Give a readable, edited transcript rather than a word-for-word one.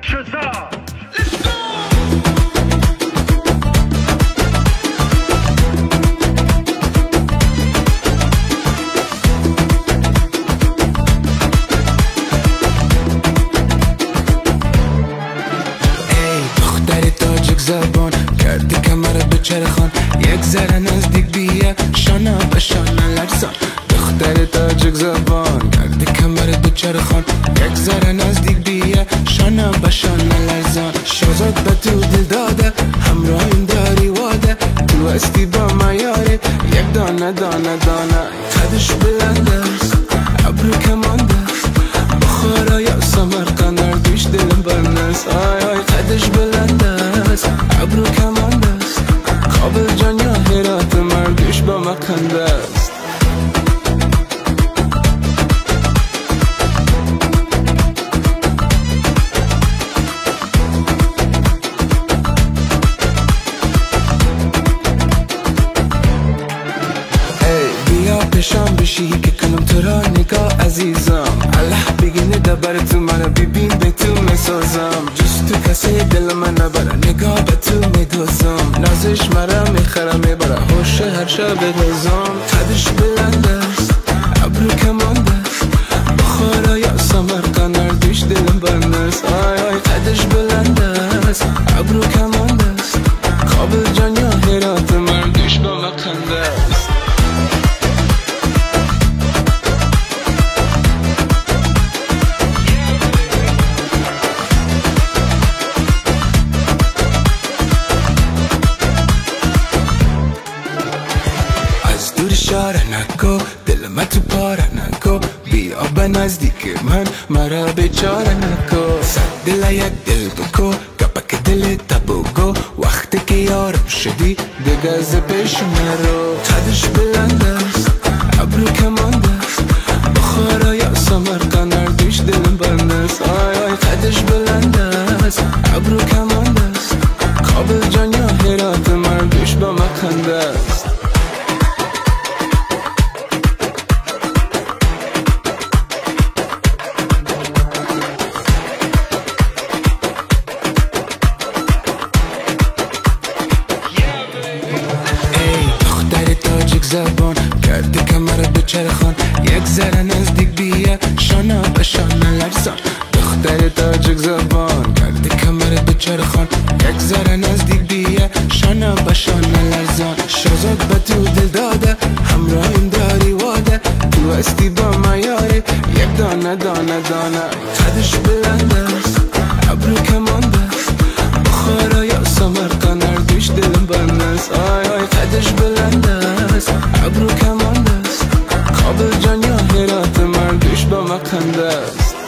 Shazam! زبان کردی کمر به چرخان یک ذره نزدیک بیا شانه به شانه لرزان دختر تاجیک زبان کردی کمر به چرخان یک ذره نزدیک بیا شانه به شانه لرزان شازاد به تو دل داده همراهیم داری واده تو هستی با ما یاری یک دانه دانه دانه قدش بلند است ابرو کمانده بخارا یا سمرقند اردوش دلم برنست آی آی قدش بلند است ابرو کمانده است کابل جان یا هرات مرگوش با مکنده است پشام بشی که کنم تو را نگاه عزیزم الله بگینه دبر تو منو ببین به تو میسازم جز تو کسی دل من نبره نگاه به تو میدوزم نازش مرا میخره میبره هوش هر شب بدوزم قدش بلند است ابرو کمانده است بخارا یا سمرقند اردوش دلم برنست آی آی قدش بلند است ابرو کمانده است کابل جان یا هرات مردوش با مکنده است دور اشاره نکو دل من تو پاره نکو بیا به نزدیک من مرا بیچاره نکو صد دل یک دل بکو کپک دل تبوگو وقتی که یارم شدی دیگه از پیش نرو قدش بلند است ابرو کمانده است بخارا یا سمرقند اردوش دلم برنست آی آی قدش بلند است ابرو کمانده است کابل جان یا هرات مردوش با مکنده است زبان کردی کمر به چرخان یک ذره نزدیک بیا شانه به شانه لرزان دختر تاجیک زبان کردی کمر به چرخان یک ذره نزدیک بیا شانه به شانه لرزان شازاد به تو دل داده همراهیم داری واده تو هستی با ما یاری یک دانه دانه دانه قدش بلند است ابرو کمانده است بخارا یا سمرقند اردوش دلم برنست آی آی قدش بلند است ابرو کمانده است کابل جان یا هرات مردوش با مکنده است